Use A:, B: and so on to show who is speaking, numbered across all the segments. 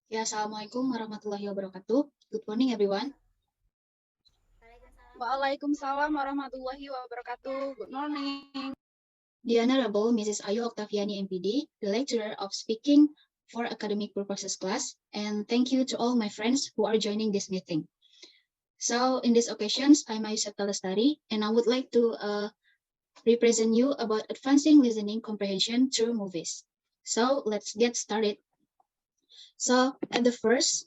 A: Ya, Assalamualaikum warahmatullahi wabarakatuh. Good morning, everyone.
B: Waalaikumsalam warahmatullahi wabarakatuh. Good morning.
A: The Honorable Mrs. Ayu Oktaviani, MPD, the lecturer of Speaking for Academic Purposes class, and thank you to all my friends who are joining this meeting. So, in this occasion, I'm Ayu Septa, and I would like to represent you about advancing listening comprehension through movies. So, let's get started. So, at the first,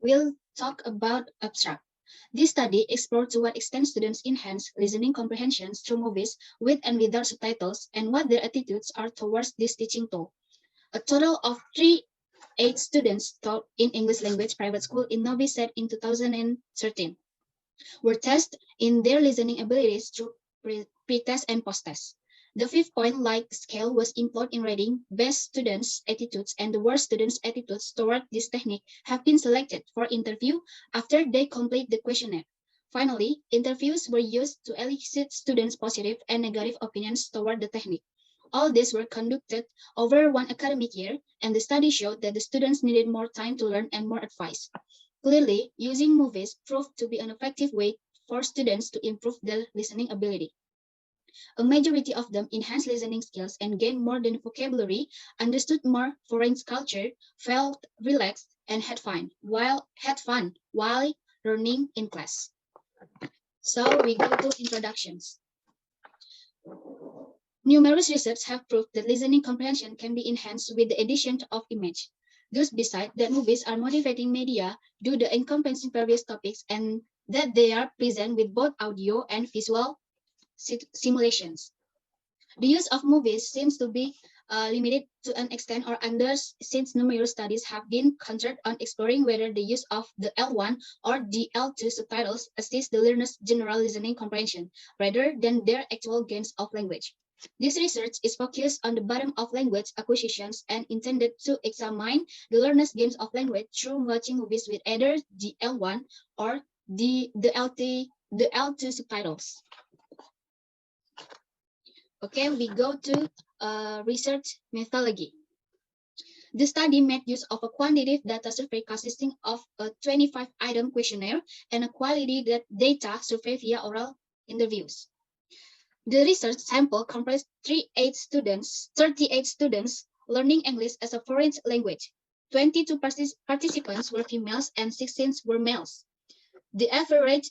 A: we'll talk about abstract. This study explored to what extent students enhance listening comprehensions through movies with and without subtitles and what their attitudes are towards this teaching tool. A total of 38 students taught in English language private school in Novi Sad in 2013 were tested in their listening abilities through pre-test and post-test. The 5-point scale was employed in rating best students' attitudes, and the worst students' attitudes toward this technique have been selected for interview after they complete the questionnaire. Finally, interviews were used to elicit students' positive and negative opinions toward the technique. All these were conducted over one academic year, and the study showed that the students needed more time to learn and more advice. Clearly, using movies proved to be an effective way for students to improve their listening ability. A majority of them enhanced listening skills and gained more than vocabulary, understood more foreign culture, felt relaxed, and had fun while learning in class. So we go to introductions. Numerous research have proved that listening comprehension can be enhanced with the addition of image. Thus, besides that movies are motivating media due to encompassing various topics and that they are present with both audio and visual simulations. The use of movies seems to be limited to an extent or under since numerous studies have been conducted on exploring whether the use of the L1 or the L2 subtitles assists the learner's general listening comprehension rather than their actual gains of language. This research is focused on the bottom of language acquisitions and intended to examine the learner's gains of language through watching movies with either the L1 or the L2 subtitles. Okay, we go to research methodology. The study made use of a quantitative data survey consisting of a 25-item questionnaire and a quality data survey via oral interviews. The research sample comprised 38 students learning English as a foreign language. 22 participants were females and 16 were males. The average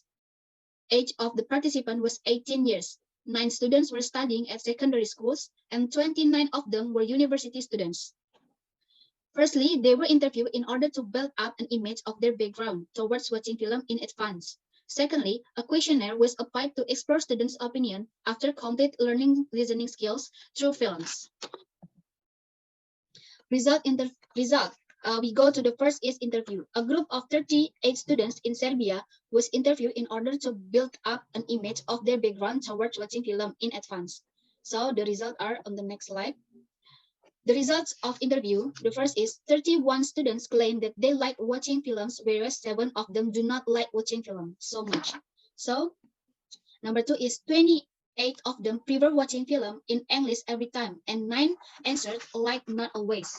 A: age of the participant was 18 years. 9 students were studying at secondary schools, and 29 of them were university students. Firstly, they were interviewed in order to build up an image of their background towards watching film in advance. Secondly, a questionnaire was applied to explore students' opinion after complete learning listening skills through films. Result. We go to the first is interview. A group of 38 students in Serbia was interviewed in order to build up an image of their background towards watching film in advance. So the results are on the next slide. The results of interview, the first is 31 students claim that they like watching films, whereas 7 of them do not like watching film so much. So number 2 is 28 of them prefer watching film in English every time, and 9 answered like not always.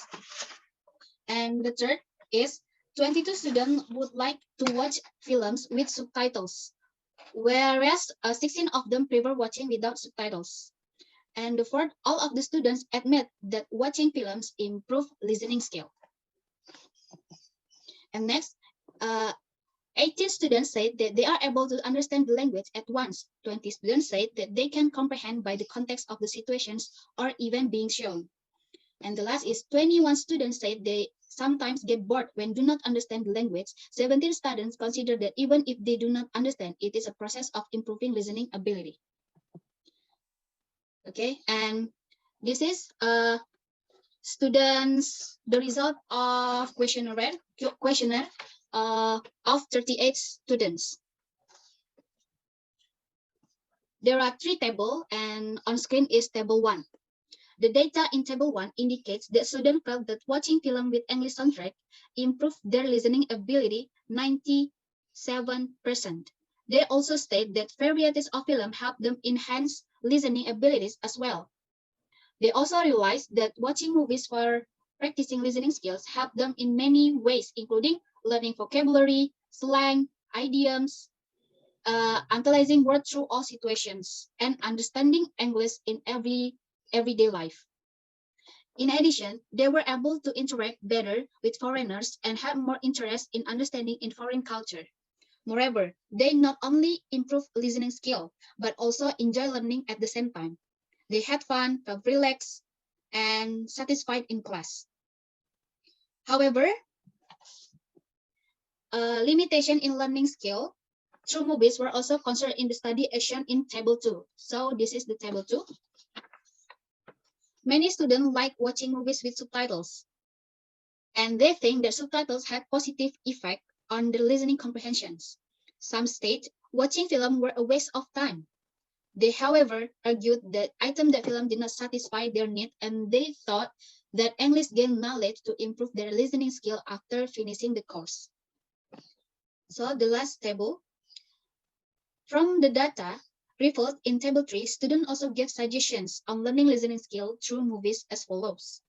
A: And the third is 22 students would like to watch films with subtitles, whereas 16 of them prefer watching without subtitles. And the fourth, all of the students admit that watching films improve listening skill. And next, 18 students said that they are able to understand the language at once. 20 students said that they can comprehend by the context of the situations or even being shown. And the last is 21 students said they sometimes get bored when do not understand the language. 17 students consider that even if they do not understand, it is a process of improving listening ability. Okay, and this is the result of questionnaire of 38 students. There are 3 tables, and on screen is table 1. The data in table 1 indicates that students felt that watching film with English soundtrack improved their listening ability 97%. They also state that varieties of film help them enhance listening abilities as well. They also realized that watching movies for practicing listening skills help them in many ways, including learning vocabulary, slang, idioms, analyzing words through all situations, and understanding English in everyday life. In addition, they were able to interact better with foreigners and have more interest in understanding in foreign culture. Moreover, they not only improve listening skill, but also enjoy learning at the same time. They had fun, felt relaxed, and satisfied in class. However, limitation in learning skill through movies were also considered in the study as shown in table 2. So this is the table 2. Many students like watching movies with subtitles, and they think that subtitles had positive effect on their listening comprehensions. Some state watching film were a waste of time. They, however, argued that the film did not satisfy their need, and they thought that English gained knowledge to improve their listening skill after finishing the course. So the last table. From the data revealed in table 3, students also gave suggestions on learning listening skill through movies as follows.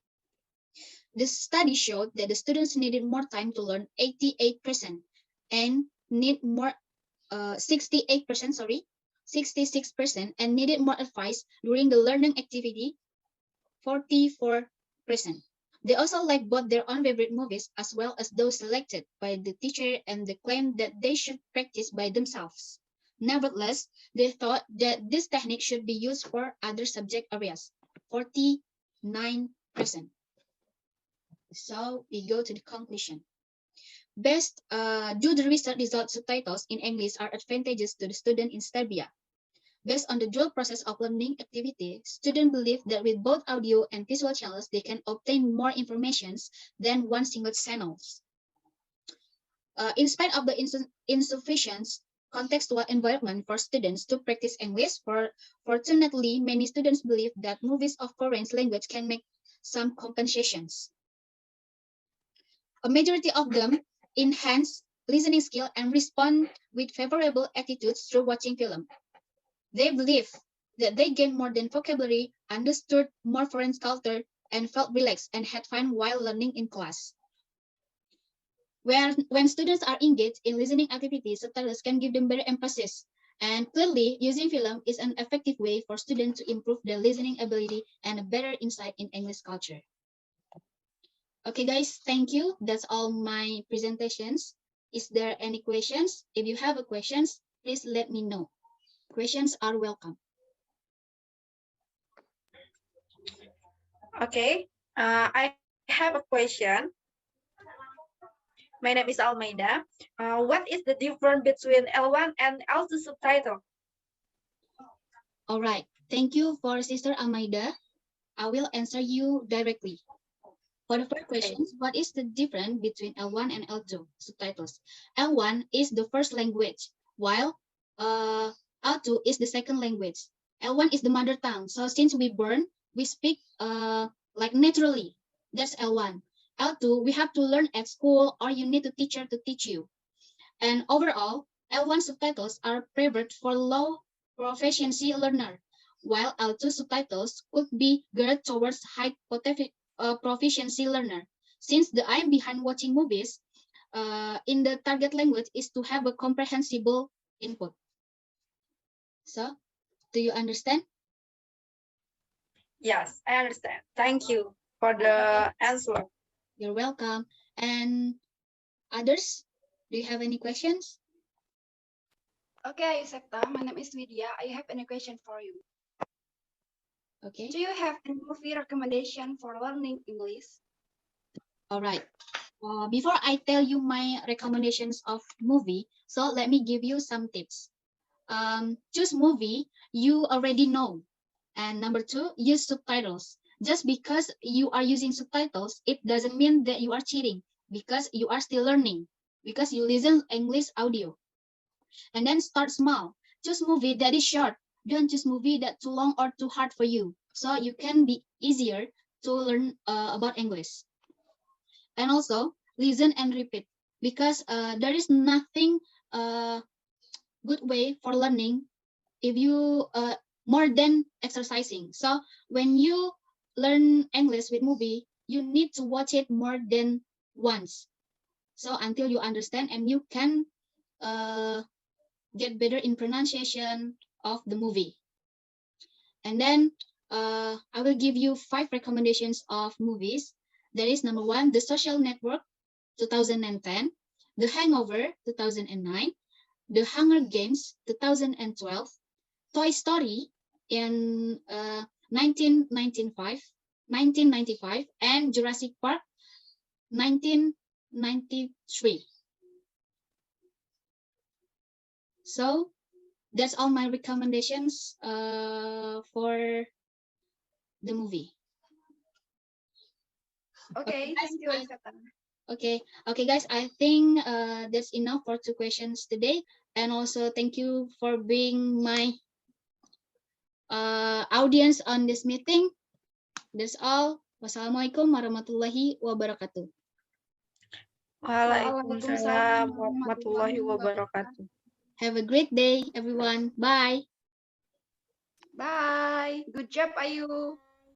A: The study showed that the students needed more time to learn 88% and need more 68%, 66% and needed more advice during the learning activity 44%. They also liked both their own favorite movies as well as those selected by the teacher, and they claimed that they should practice by themselves. Nevertheless, they thought that this technique should be used for other subject areas, 49%. So we go to the conclusion. Best, due to the research results, subtitles in English are advantageous to the student in Serbia. Based on the dual process of learning activity, students believe that with both audio and visual channels, they can obtain more information than one single channel. In spite of the insufficient contextual environment for students to practice English, fortunately, many students believe that movies of foreign language can make some compensations. A majority of them enhance listening skill and respond with favorable attitudes through watching film. They believe that they gained more than vocabulary, understood more foreign culture, and felt relaxed and had fun while learning in class. When students are engaged in listening activities, subtitles can give them better emphasis. And clearly, using film is an effective way for students to improve their listening ability and a better insight in English culture. Okay, guys, thank you. That's all my presentations. Is there any questions? If you have a questions, please let me know. Questions are welcome.
C: Okay, I have a question. My name is Almeida. What is the difference between L1 and L2 subtitle?
A: All right, thank you for Sister Almeida. I will answer you directly. For the first question, what is the difference between L1 and L2 subtitles? L1 is the first language, while L2 is the second language. L1 is the mother tongue. So since we born, we speak like naturally. That's L1. L2, we have to learn at school, or you need a teacher to teach you. And overall, L1 subtitles are favored for low proficiency learner, while L2 subtitles could be geared towards high proficiency learner. Since the aim behind watching movies in the target language is to have a comprehensible input. So, do you understand?
C: Yes, I understand. Thank you for the answer.
A: You're welcome. And others, do you have any questions?
B: Okay, Ayu Septa, my name is Lydia. I have a question for you.
A: Okay.
B: Do you have any movie recommendation for learning English?
A: All right. Before I tell you my recommendations of movie, so let me give you some tips. Choose movie you already know. And number 2, use subtitles. Just because you are using subtitles, it doesn't mean that you are cheating, because you are still learning, because you listen English audio. And then start small. Choose movie that is short. Don't choose movie that's too long or too hard for you. So you can be easier to learn about English. And also listen and repeat, because there is nothing good way for learning if you more than exercising. So when you learn English with movie, you need to watch it more than once. So until you understand and you can get better in pronunciation of the movie. And then I will give you 5 recommendations of movies. There is number 1, The Social Network, 2010, The Hangover, 2009, The Hunger Games, 2012, Toy Story in 1995, and Jurassic Park, 1993. So that's all my recommendations for the movie.
B: Okay,
A: guys,
B: thank you, Ayu Septa.
A: Okay, guys. I think that's enough for 2 questions today, and also thank you for being my audience on this meeting. That's all. Wassalamualaikum warahmatullahi wabarakatuh.
C: Waalaikumsalam warahmatullahi wabarakatuh.
A: Have a great day, everyone. Bye.
B: Bye. Good job, Ayu.